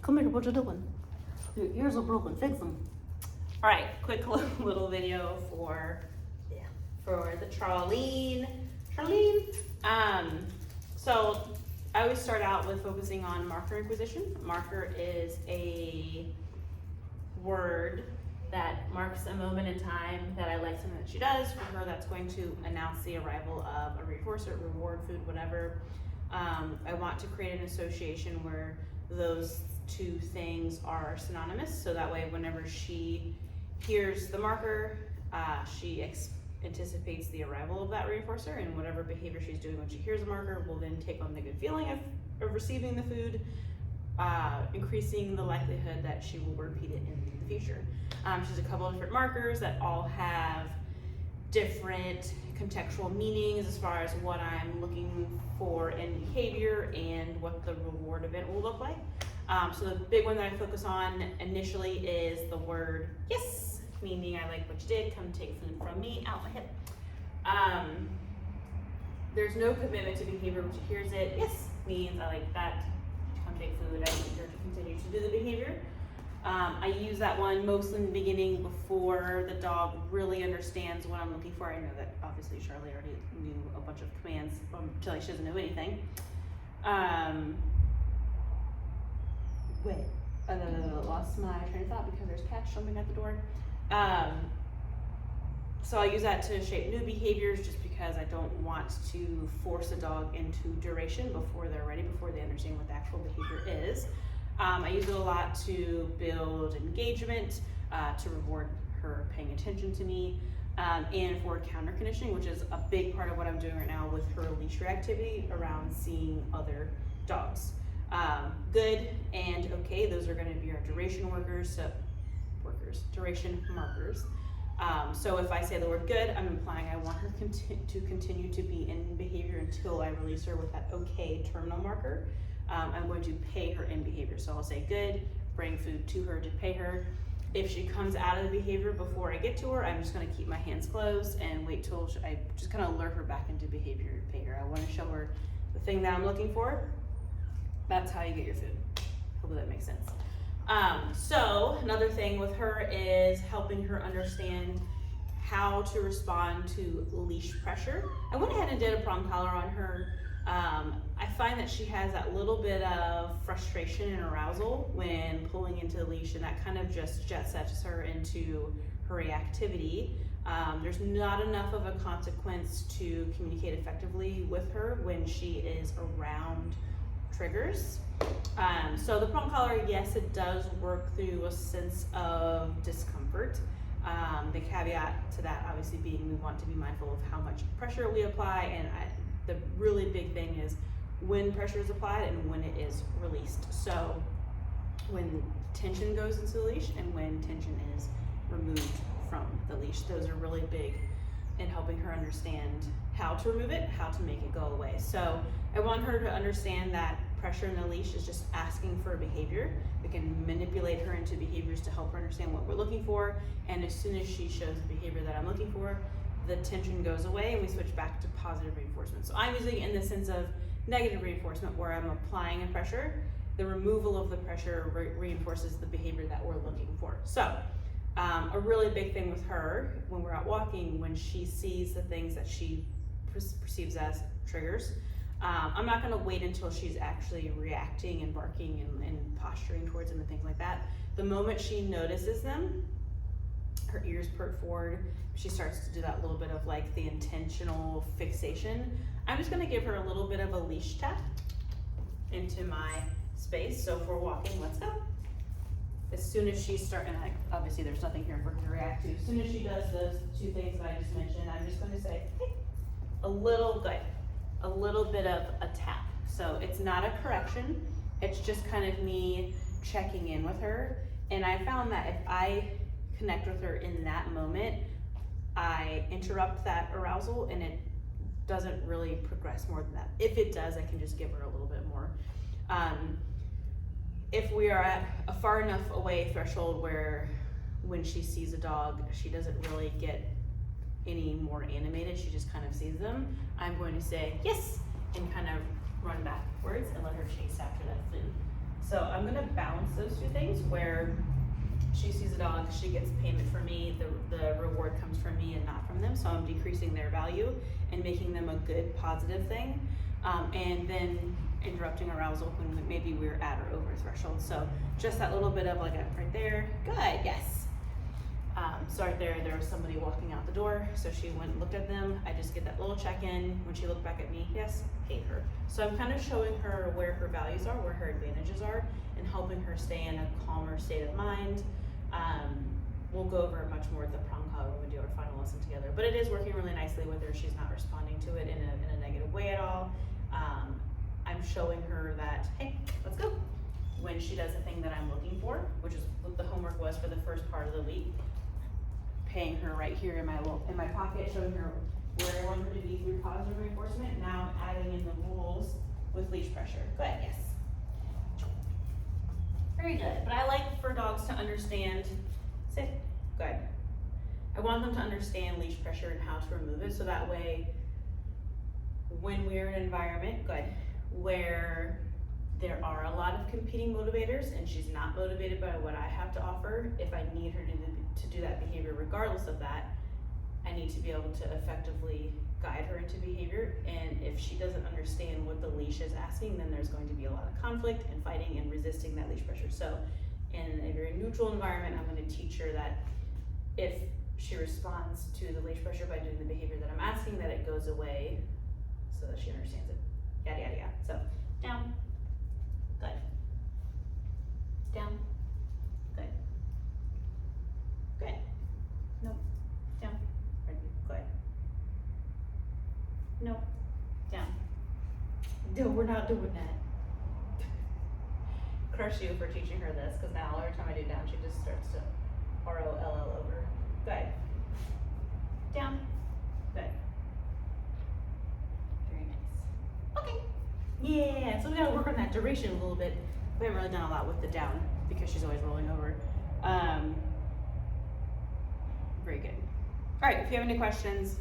Come here, what you doing? Your ears are broken, fix them. All right, quick little video for the Charlene. So I always start out with focusing on marker acquisition. Marker is a word that marks a moment in time that I like something that she does. For her, that's going to announce the arrival of a reinforcer, reward, food, whatever. I want to create an association where those two things are synonymous, so that way whenever she hears the marker, she anticipates the arrival of that reinforcer, and whatever behavior she's doing when she hears a marker will then take on the good feeling of receiving the food, increasing the likelihood that she will repeat it in the future. She has a couple of different markers that all have different contextual meanings as far as what I'm looking for in behavior and what the reward event will look like. So the big one that I focus on initially is the word yes, meaning I like what you did, come take food from me, out my hip. There's no commitment to behavior when she hears it. Yes means I like that, come take food, I need her to continue to do the behavior. I use that one mostly in the beginning before the dog really understands what I'm looking for. I know that obviously Charlie already knew a bunch of commands until she doesn't know anything. Wait, lost my train of thought because there's cats jumping at the door. So I use that to shape new behaviors just because I don't want to force a dog into duration before they're ready, before they understand what the actual behavior is. I use it a lot to build engagement, to reward her paying attention to me, and for counter conditioning, which is a big part of what I'm doing right now with her leash reactivity around seeing other dogs. Good and okay, those are going to be our duration duration markers. So if I say the word good, I'm implying I want her to continue to be in behavior until I release her with that okay terminal marker. I'm going to pay her in behavior. So I'll say good, bring food to her to pay her. If she comes out of the behavior before I get to her, I'm just going to keep my hands closed and wait till I just kind of lure her back into behavior and pay her. I want to show her the thing that I'm looking for. That's how you get your food. Hopefully that makes sense. So another thing with her is helping her understand how to respond to leash pressure. I went ahead and did a prong collar on her. I find that she has that little bit of frustration and arousal when pulling into the leash, and that kind of just jet sets her into her reactivity. There's not enough of a consequence to communicate effectively with her when she is around triggers. So the prong collar, yes, it does work through a sense of discomfort. The caveat to that obviously being we want to be mindful of how much pressure we apply, and the really big thing is when pressure is applied and when it is released. So when tension goes into the leash and when tension is removed from the leash, those are really big in helping her understand how to remove it, how to make it go away. So I want her to understand that pressure in the leash is just asking for a behavior. We can manipulate her into behaviors to help her understand what we're looking for, and as soon as she shows the behavior that I'm looking for, the tension goes away and we switch back to positive reinforcement. So I'm using it in the sense of negative reinforcement where I'm applying a pressure. The removal of the pressure reinforces the behavior that we're looking for. So a really big thing with her when we're out walking, when she sees the things that she perceives as triggers, I'm not going to wait until she's actually reacting and barking and posturing towards them and things like that. The moment she notices them, her ears perk forward, she starts to do that little bit of like the intentional fixation. I'm just going to give her a little bit of a leash tap into my space. So if we're walking, let's go. As soon as she starts, and obviously there's nothing here for her to react to, as soon as she does those two things that I just mentioned, I'm just going to say, hey, a little bit of a tap. So it's not a correction, it's just kind of me checking in with her. And I found that if I connect with her in that moment, I interrupt that arousal and it doesn't really progress more than that. If it does, I can just give her a little bit more. If we are at a far enough away threshold where when she sees a dog, she doesn't really get any more animated, she just kind of sees them, I'm going to say yes and kind of run backwards and let her chase after that food. So I'm gonna balance those two things where she sees a dog, she gets payment from me, the reward comes from me and not from them. So I'm decreasing their value and making them a good, positive thing. And then interrupting arousal when maybe we're at or over threshold. So just that little bit of like a right there, good, yes. So right there was somebody walking out the door. So she went and looked at them. I just get that little check-in. When she looked back at me, yes, paid her. So I'm kind of showing her where her values are, where her advantages are, and helping her stay in a calmer state of mind. We'll go over much more at the prong call when we do our final lesson together. But it is working really nicely with her. She's not responding to it in a negative way at all. I'm showing her that, hey, let's go. When she does the thing that I'm looking for, which is what the homework was for the first part of the week, paying her right here in my pocket, showing her where I want her to be through positive reinforcement. Now I'm adding in the rules with leash pressure. Good, yes. Very good. But I like for dogs to understand, sit, good. I want them to understand leash pressure and how to remove it, so that way when we're in an environment, good, where there are a lot of competing motivators and she's not motivated by what I have to offer, if I need her to do that behavior regardless of that, I need to be able to effectively guide her into behavior. And if she doesn't understand what the leash is asking, then there's going to be a lot of conflict and fighting and resisting that leash pressure. So in a very neutral environment, I'm going to teach her that if she responds to the leash pressure by doing the behavior that I'm asking, that it goes away so that she understands it. Yada, yada, yada. So down, good. Down, good. Good. No, down, good. No, down. No, we're not doing that. Crush you for teaching her this, because now every time I do down, she just starts to R-O-L-L over. Good. Down. Good. Very nice. Okay. Yeah, so we gotta work on that duration a little bit. We haven't really done a lot with the down because she's always rolling over. Very good. All right, if you have any questions,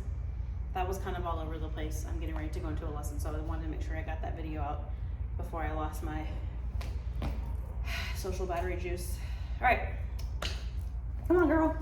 that was kind of all over the place. I'm getting ready to go into a lesson, so I wanted to make sure I got that video out before I lost my social battery juice. All right, come on, girl.